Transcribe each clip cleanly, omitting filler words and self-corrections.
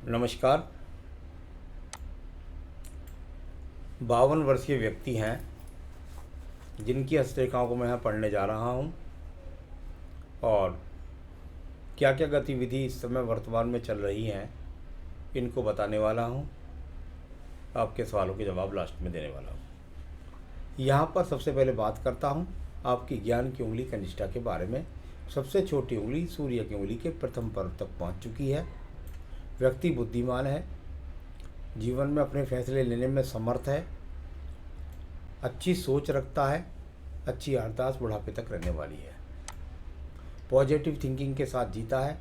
नमस्कार। 52 वर्षीय व्यक्ति हैं जिनकी हस्तरेखाओं को मैं यहाँ पढ़ने जा रहा हूँ और क्या क्या गतिविधि इस समय वर्तमान में चल रही हैं इनको बताने वाला हूँ। आपके सवालों के जवाब लास्ट में देने वाला हूँ। यहाँ पर सबसे पहले बात करता हूँ आपकी ज्ञान की उंगली कनिष्ठा के बारे में। सबसे छोटी उंगली सूर्य की उंगली के प्रथम पर्व तक पहुँच चुकी है। व्यक्ति बुद्धिमान है, जीवन में अपने फैसले लेने में समर्थ है, अच्छी सोच रखता है, अच्छी याददाश्त बुढ़ापे तक रहने वाली है, पॉजिटिव थिंकिंग के साथ जीता है,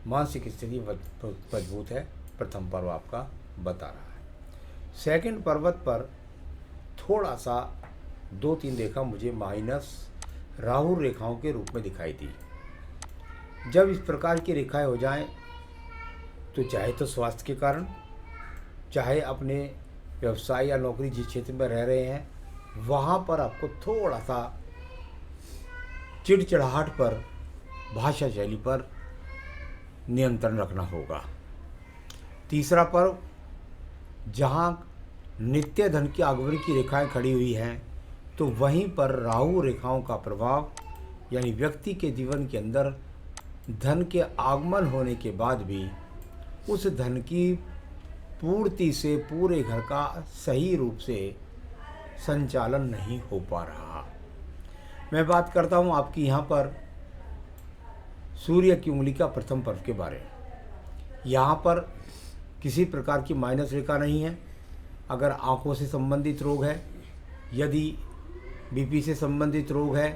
मानसिक स्थिति मजबूत है। प्रथम पर्व आपका बता रहा है। सेकंड पर्वत पर थोड़ा सा 2-3 रेखा मुझे माइनस राहु रेखाओं के रूप में दिखाई दी। जब इस प्रकार की रेखाएं हो जाएं तो चाहे तो स्वास्थ्य के कारण, चाहे अपने व्यवसाय या नौकरी जिस क्षेत्र में रह रहे हैं वहाँ पर आपको थोड़ा सा चिड़चिड़ाहट पर, भाषा शैली पर नियंत्रण रखना होगा। तीसरा पर्व, जहाँ नित्य धन की आगमन की रेखाएं खड़ी हुई हैं तो वहीं पर राहु रेखाओं का प्रभाव, यानी व्यक्ति के जीवन के अंदर धन के आगमन होने के बाद भी उस धन की पूर्ति से पूरे घर का सही रूप से संचालन नहीं हो पा रहा। मैं बात करता हूँ आपकी यहाँ पर सूर्य की उंगली का प्रथम पर्व के बारे में। यहाँ पर किसी प्रकार की माइनस रेखा नहीं है। अगर आँखों से संबंधित रोग है, यदि बीपी से संबंधित रोग है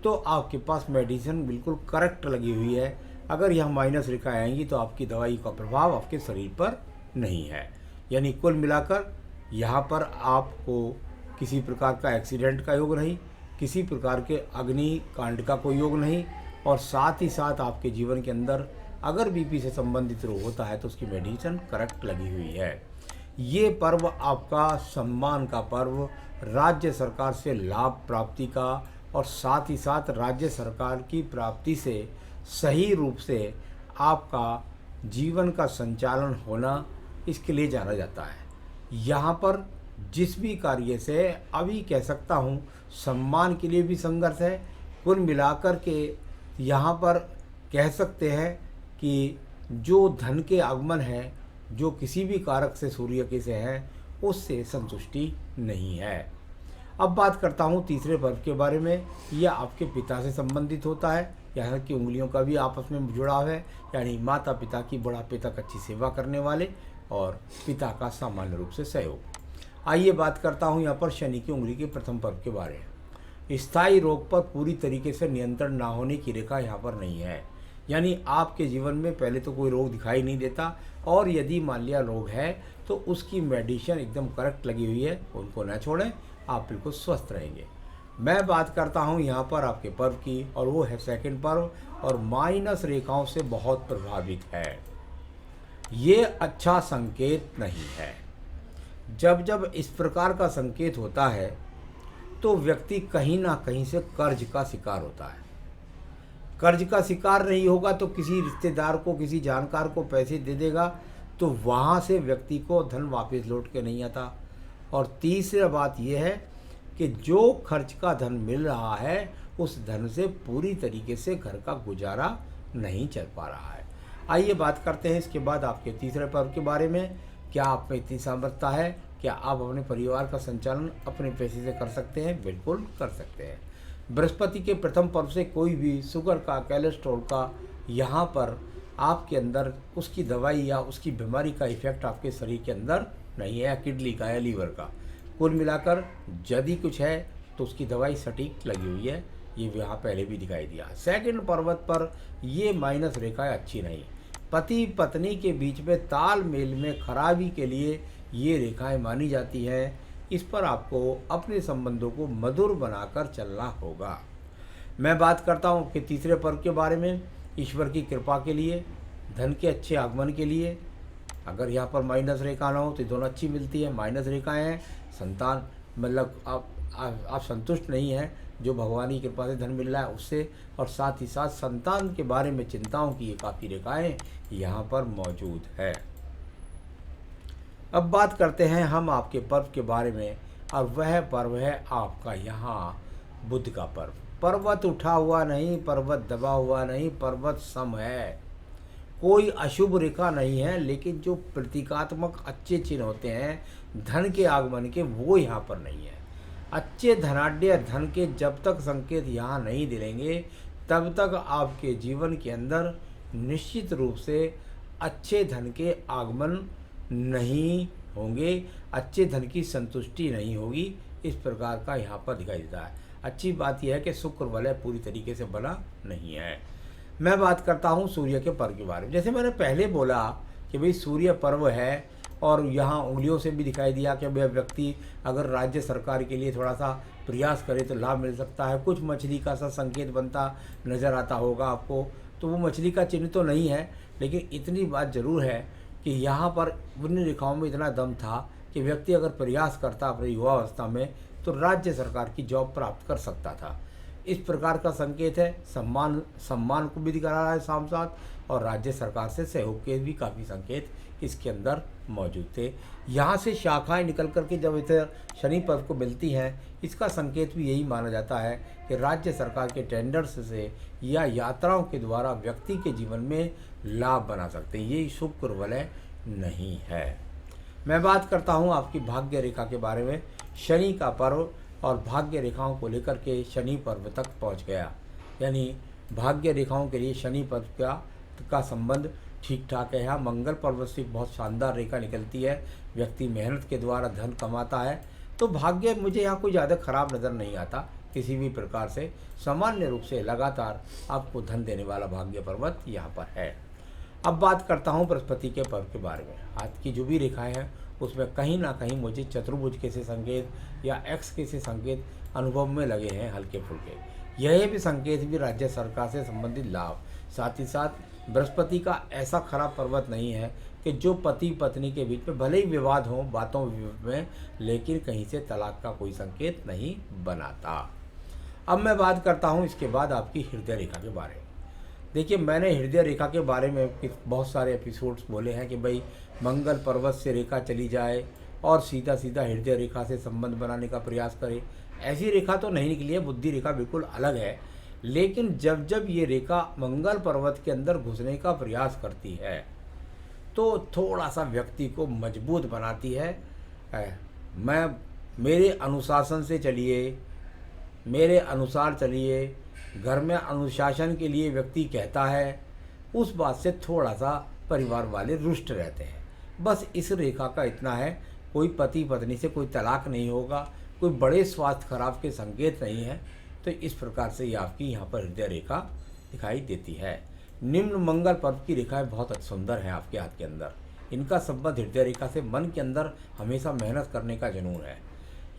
तो आपके पास मेडिसिन बिल्कुल करेक्ट लगी हुई है। अगर यह माइनस रेखा आएंगी तो आपकी दवाई का प्रभाव आपके शरीर पर नहीं है। यानी कुल मिलाकर यहाँ पर आपको किसी प्रकार का एक्सीडेंट का योग नहीं, किसी प्रकार के अग्नि कांड का कोई योग नहीं, और साथ ही साथ आपके जीवन के अंदर अगर बीपी से संबंधित रोग होता है तो उसकी मेडिसिन करेक्ट लगी हुई है। ये पर्व आपका सम्मान का पर्व, राज्य सरकार से लाभ प्राप्ति का, और साथ ही साथ राज्य सरकार की प्राप्ति से सही रूप से आपका जीवन का संचालन होना, इसके लिए जाना जाता है। यहाँ पर जिस भी कार्य से अभी कह सकता हूँ सम्मान के लिए भी संघर्ष है। कुल मिलाकर के यहाँ पर कह सकते हैं कि जो धन के आगमन है, जो किसी भी कारक से सूर्य के से है, उससे संतुष्टि नहीं है। अब बात करता हूँ तीसरे पर्व के बारे में। यह आपके पिता से संबंधित होता है। यहाँ की उंगलियों का भी आपस में जुड़ाव है, यानी माता पिता की बुढ़ापे तक अच्छी सेवा करने वाले और पिता का सामान्य रूप से सहयोग। आइए बात करता हूँ यहाँ पर शनि की उंगली के प्रथम पर्व के बारे में। स्थायी रोग पर पूरी तरीके से नियंत्रण ना होने की रेखा यहाँ पर नहीं है। यानी आपके जीवन में पहले तो कोई रोग दिखाई नहीं देता, और यदि मान लिया रोग है तो उसकी मेडिसिन एकदम करेक्ट लगी हुई है, उनको न छोड़ें, आप बिल्कुल स्वस्थ रहेंगे। मैं बात करता हूँ यहाँ पर आपके पर्व की, और वो है सेकंड पर्व, और माइनस रेखाओं से बहुत प्रभावित है। ये अच्छा संकेत नहीं है। जब जब इस प्रकार का संकेत होता है तो व्यक्ति कहीं ना कहीं से कर्ज का शिकार होता है। कर्ज का शिकार नहीं होगा तो किसी रिश्तेदार को, किसी जानकार को पैसे दे देगा तो वहाँ से व्यक्ति को धन वापस लौट के नहीं आता। और तीसरी बात यह है कि जो खर्च का धन मिल रहा है उस धन से पूरी तरीके से घर का गुजारा नहीं चल पा रहा है। आइए बात करते हैं इसके बाद आपके तीसरे पर्व के बारे में। क्या आप में इतनी सामर्थ्य है? क्या आप अपने परिवार का संचालन अपने पैसे से कर सकते हैं? बिल्कुल कर सकते हैं। बृहस्पति के प्रथम पर्व से कोई भी शुगर का, कोलेस्ट्रॉल का यहाँ पर आपके अंदर उसकी दवाई या उसकी बीमारी का इफेक्ट आपके शरीर के अंदर नहीं है, किडनी का या लीवर का। कुल मिलाकर यदि कुछ है तो उसकी दवाई सटीक लगी हुई है। ये यहाँ पहले भी दिखाई दिया। सेकंड पर्वत पर ये माइनस रेखाएं अच्छी नहीं। पति पत्नी के बीच में तालमेल में खराबी के लिए ये रेखाएं मानी जाती हैं। इस पर आपको अपने संबंधों को मधुर बनाकर चलना होगा। मैं बात करता हूँ कि तीसरे पर्व के बारे में। ईश्वर की कृपा के लिए, धन के अच्छे आगमन के लिए, अगर यहाँ पर माइनस रेखा ना हो तो दोनों अच्छी मिलती है। माइनस रेखाएं हैं, संतान मतलब आप संतुष्ट नहीं हैं जो भगवान की कृपा से धन मिल रहा है उससे, और साथ ही साथ संतान के बारे में चिंताओं की ये काफ़ी रेखाएं यहाँ पर मौजूद है। अब बात करते हैं हम आपके पर्व के बारे में, और वह पर्व है आपका यहाँ बुध का पर्व। पर्वत उठा हुआ नहीं, पर्वत दबा हुआ नहीं, पर्वत सम है। कोई अशुभ रेखा नहीं है, लेकिन जो प्रतीकात्मक अच्छे चिन्ह होते हैं धन के आगमन के, वो यहाँ पर नहीं है। अच्छे धनाढ्य धन के जब तक संकेत यहाँ नहीं दिलेंगे, तब तक आपके जीवन के अंदर निश्चित रूप से अच्छे धन के आगमन नहीं होंगे, अच्छे धन की संतुष्टि नहीं होगी। इस प्रकार का यहाँ पर दिखाई देता है। अच्छी बात यह है कि शुक्र वलय पूरी तरीके से बना नहीं है। मैं बात करता हूँ सूर्य के पर्व के बारे में। जैसे मैंने पहले बोला कि भाई सूर्य पर्व है, और यहाँ उंगलियों से भी दिखाई दिया कि वह व्यक्ति अगर राज्य सरकार के लिए थोड़ा सा प्रयास करे तो लाभ मिल सकता है। कुछ मछली का सा संकेत बनता नज़र आता होगा आपको, तो वो मछली का चिन्ह तो नहीं है, लेकिन इतनी बात ज़रूर है कि यहाँ पर उन रेखाओं में इतना दम था कि व्यक्ति अगर प्रयास करता अपनी युवावस्था में तो राज्य सरकार की जॉब प्राप्त कर सकता था। इस प्रकार का संकेत है। सम्मान को भी दिखा रहा है साथ साथ, और राज्य सरकार से सहयोग के भी काफ़ी संकेत इसके अंदर मौजूद थे। यहाँ से शाखाएं निकल करके जब इधर शनि पर्व को मिलती हैं, इसका संकेत भी यही माना जाता है कि राज्य सरकार के टेंडर्स से या यात्राओं के द्वारा व्यक्ति के जीवन में लाभ बना सकते हैं। ये शुक्र वलय नहीं है। मैं बात करता हूँ आपकी भाग्य रेखा के बारे में। शनि का पर्व और भाग्य रेखाओं को लेकर के शनि पर्व तक पहुँच गया, यानी भाग्य रेखाओं के लिए शनि पर्व का संबंध ठीक ठाक है। यहाँ मंगल पर्व से बहुत शानदार रेखा निकलती है, व्यक्ति मेहनत के द्वारा धन कमाता है, तो भाग्य मुझे यहाँ कोई ज़्यादा खराब नज़र नहीं आता किसी भी प्रकार से। सामान्य रूप से लगातार आपको धन देने वाला भाग्य पर्वत यहाँ पर है। अब बात करता हूँ बृहस्पति के पर्व के बारे में। हाथ की जो भी रेखाएं हैं उसमें कहीं ना कहीं मुझे चतुर्भुज के से संकेत या एक्स के से संकेत अनुभव में लगे हैं हल्के फुल्के। यह भी संकेत भी राज्य सरकार से संबंधित लाभ। साथ ही साथ बृहस्पति का ऐसा खराब पर्वत नहीं है कि जो पति पत्नी के बीच में भले ही विवाद हो बातों में, लेकिन कहीं से तलाक का कोई संकेत नहीं बनाता। अब मैं बात करता हूँ इसके बाद आपकी हृदय रेखा के बारे में। देखिए, मैंने हृदय रेखा के बारे में बहुत सारे एपिसोड्स बोले हैं कि भाई मंगल पर्वत से रेखा चली जाए और सीधा सीधा हृदय रेखा से संबंध बनाने का प्रयास करे। ऐसी रेखा तो नहीं निकली है, बुद्धि रेखा बिल्कुल अलग है। लेकिन जब जब ये रेखा मंगल पर्वत के अंदर घुसने का प्रयास करती है तो थोड़ा सा व्यक्ति को मजबूत बनाती है। मेरे अनुशासन से चलिए, मेरे अनुसार चलिए, घर में अनुशासन के लिए व्यक्ति कहता है, उस बात से थोड़ा सा परिवार वाले रुष्ट रहते हैं। बस इस रेखा का इतना है, कोई पति पत्नी से कोई तलाक नहीं होगा, कोई बड़े स्वास्थ्य खराब के संकेत नहीं है। तो इस प्रकार से ये आपकी यहाँ पर हृदय रेखा दिखाई देती है। निम्न मंगल पर्व की रेखाएं बहुत सुंदर हैं आपके हाथ के अंदर। इनका संबंध हृदय रेखा से मन के अंदर हमेशा मेहनत करने का जुनून है।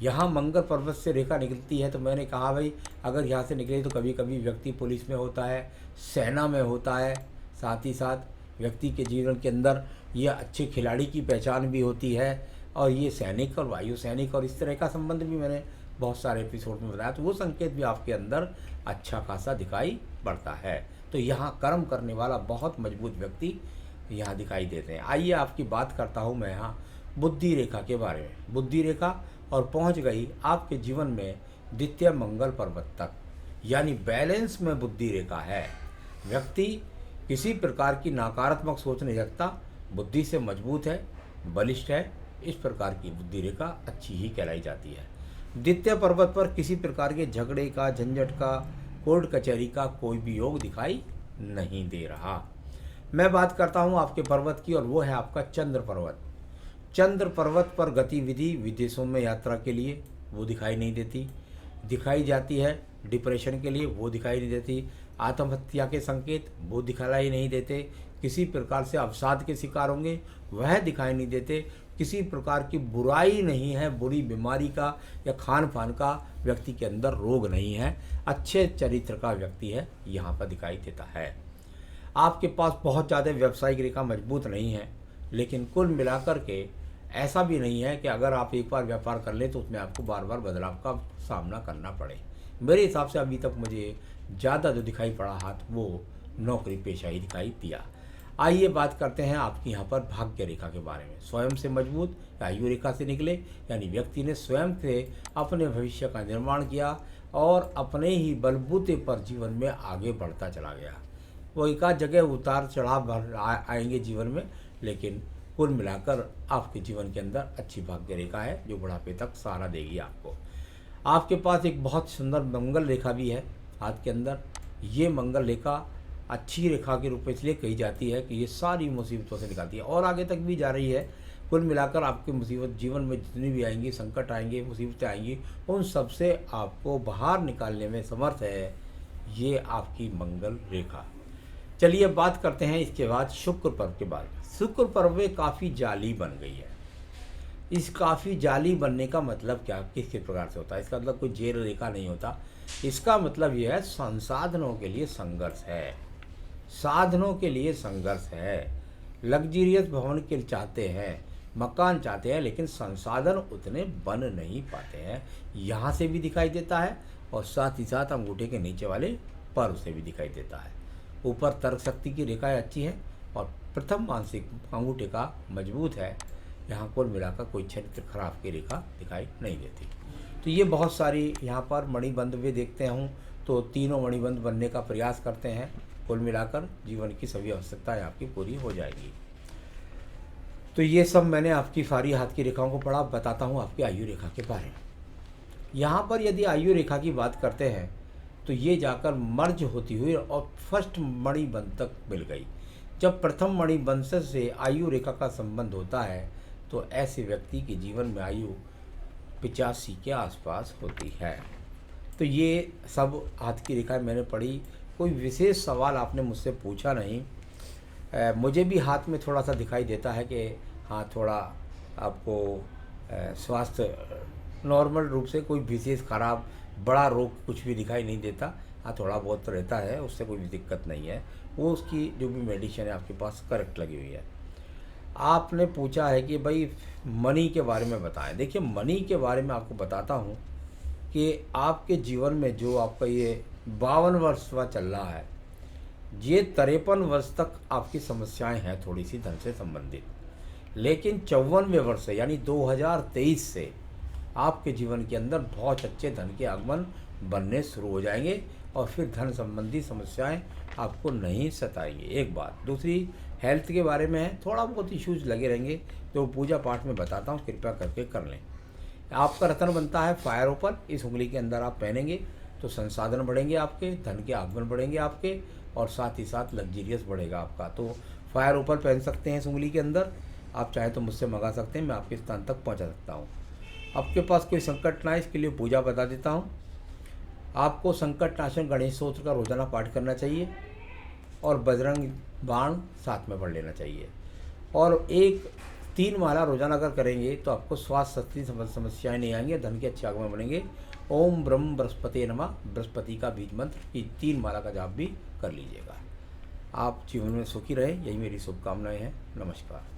यहाँ मंगल पर्वत से रेखा निकलती है तो मैंने कहा भाई अगर यहाँ से निकले तो कभी कभी व्यक्ति पुलिस में होता है, सेना में होता है, साथ ही साथ व्यक्ति के जीवन के अंदर ये अच्छे खिलाड़ी की पहचान भी होती है, और ये सैनिक और वायु सैनिक और इस तरह का संबंध भी मैंने बहुत सारे एपिसोड में बताया। तो वो संकेत भी आपके अंदर अच्छा खासा दिखाई पड़ता है। तो यहाँ कर्म करने वाला बहुत मजबूत व्यक्ति यहाँ दिखाई देते हैं। आइए आपकी बात करता हूँ मैं यहाँ बुद्धि रेखा के बारे में। बुद्धि रेखा और पहुँच गई आपके जीवन में द्वितीय मंगल पर्वत तक, यानी बैलेंस में बुद्धि रेखा है। व्यक्ति किसी प्रकार की नकारात्मक सोच नहीं रखता, बुद्धि से मजबूत है, बलिष्ठ है। इस प्रकार की बुद्धि रेखा अच्छी ही कहलाई जाती है। द्वितीय पर्वत पर किसी प्रकार के झगड़े का, झंझट का, कोर्ट कचहरी का कोई भी योग दिखाई नहीं दे रहा। मैं बात करता हूँ आपके पर्वत की, और वो है आपका चंद्र पर्वत। चंद्र पर्वत पर गतिविधि विदेशों में यात्रा के लिए वो दिखाई नहीं देती, दिखाई जाती है डिप्रेशन के लिए वो दिखाई नहीं देती, आत्महत्या के संकेत वो दिखाई नहीं देते, किसी प्रकार से अवसाद के शिकार होंगे वह दिखाई नहीं देते, किसी प्रकार की बुराई नहीं है, बुरी बीमारी का या खान पान का व्यक्ति के अंदर रोग नहीं है, अच्छे चरित्र का व्यक्ति है, यहाँ पर दिखाई देता है। आपके पास बहुत ज़्यादा व्यावसायिक रेखा मजबूत नहीं है, लेकिन कुल मिलाकर के ऐसा भी नहीं है कि अगर आप एक बार व्यापार कर ले तो उसमें आपको बार बार बदलाव का सामना करना पड़े। मेरे हिसाब से अभी तक मुझे ज़्यादा जो दिखाई पड़ा हाथ वो नौकरी पेशा ही दिखाई दिया। आइए बात करते हैं आपकी यहाँ पर भाग्य रेखा के बारे में। स्वयं से मजबूत या आयु रेखा से निकले, यानी व्यक्ति ने स्वयं से अपने भविष्य का निर्माण किया और अपने ही बलबूते पर जीवन में आगे बढ़ता चला गया। वो एक आध जगह उतार चढ़ाव आएंगे जीवन में, लेकिन कुल मिलाकर आपके जीवन के अंदर अच्छी भाग्य रेखा है जो बुढ़ापे तक सहारा देगी आपको। आपके पास एक बहुत सुंदर मंगल रेखा भी है हाथ के अंदर। ये मंगल रेखा अच्छी रेखा के रूप में इसलिए कही जाती है कि ये सारी मुसीबतों से निकालती है और आगे तक भी जा रही है। कुल मिलाकर आपकी मुसीबत जीवन में जितनी भी आएंगी, संकट आएंगे, मुसीबतें आएंगी, उन सब से आपको बाहर निकालने में समर्थ है ये आपकी मंगल रेखा। चलिए बात करते हैं इसके बाद शुक्र पर्व के बारे में। शुक्र पर्व में काफ़ी जाली बन गई है। इस काफ़ी जाली बनने का मतलब क्या, किस प्रकार से होता है? इसका मतलब कोई जेल रेखा नहीं होता। इसका मतलब यह है संसाधनों के लिए संघर्ष है, साधनों के लिए संघर्ष है। लग्जरियस भवन के चाहते हैं, मकान चाहते हैं, लेकिन संसाधन उतने बन नहीं पाते हैं। यहाँ से भी दिखाई देता है और साथ ही साथ अंगूठे के नीचे वाले पर्व से भी दिखाई देता है। ऊपर तर्क शक्ति की रेखाएं अच्छी हैं और प्रथम मानसिक अंगूठे का मजबूत है। यहाँ कुल मिलाकर कोई चरित्र खराब की रेखा दिखाई नहीं देती। तो ये बहुत सारी यहाँ पर मणिबंध भी देखते हूँ तो तीनों मणिबंध बनने का प्रयास करते हैं। कुल मिलाकर जीवन की सभी आवश्यकताएं आपकी पूरी हो जाएगी। तो ये सब मैंने आपकी सारी हाथ की रेखाओं को पढ़ा। बताता हूँ आपकी आयु रेखा के बारे में। यहाँ पर यदि आयु रेखा की बात करते हैं तो ये जाकर मर्ज होती हुई और फर्स्ट मणिबंध तक मिल गई। जब प्रथम मणिबंध से आयु रेखा का संबंध होता है तो ऐसे व्यक्ति के जीवन में आयु 85 के आसपास होती है। तो ये सब हाथ की रेखा मैंने पढ़ी। कोई विशेष सवाल आपने मुझसे पूछा नहीं। मुझे भी हाथ में थोड़ा सा दिखाई देता है कि हाँ थोड़ा आपको स्वास्थ्य नॉर्मल रूप से कोई विशेष खराब बड़ा रोग कुछ भी दिखाई नहीं देता। हाँ थोड़ा बहुत तो रहता है, उससे कोई भी दिक्कत नहीं है। वो उसकी जो भी मेडिसिन है आपके पास करेक्ट लगी हुई है। आपने पूछा है कि भाई मनी के बारे में बताएं। देखिए मनी के बारे में आपको बताता हूँ कि आपके जीवन में जो आपका ये 52 वर्षवा चल रहा है, ये 53 वर्ष तक आपकी समस्याएं हैं थोड़ी सी धन से संबंधित, लेकिन 54वें वर्ष से यानी 2023 से आपके जीवन के अंदर बहुत अच्छे धन के आगमन बनने शुरू हो जाएंगे और फिर धन संबंधी समस्याएं आपको नहीं सताएंगी। एक बात। दूसरी हेल्थ के बारे में है, थोड़ा बहुत इश्यूज लगे रहेंगे जो पूजा पाठ में बताता हूँ, कृपया करके कर लें। आपका रत्न बनता है फायर ओपल। इस उंगली के अंदर आप पहनेंगे तो संसाधन बढ़ेंगे आपके, धन के आगमन बढ़ेंगे आपके और साथ ही साथ लग्जरियस बढ़ेगा आपका। तो फायर ओपल पहन सकते हैं इस उंगली के अंदर। आप चाहे तो मुझसे मंगा सकते हैं, मैं आपके स्थान तक पहुंचा सकता हूं। आपके पास कोई संकट ना है इसके लिए पूजा बता देता हूं। आपको संकट नाशन गणेश स्तोत्र का रोजाना पाठ करना चाहिए और बजरंग बाण साथ में पढ़ लेना चाहिए और 3 माला रोजाना अगर करेंगे तो आपको स्वास्थ्य समस्याएं नहीं आएंगे, धन के अच्छे आगमन बनेंगे। ओम ब्रह्म बृहस्पति नमः, बृहस्पति का बीज मंत्र की 3 माला का जाप भी कर लीजिएगा। आप जीवन में सुखी रहें, यही मेरी शुभकामनाएं हैं। नमस्कार।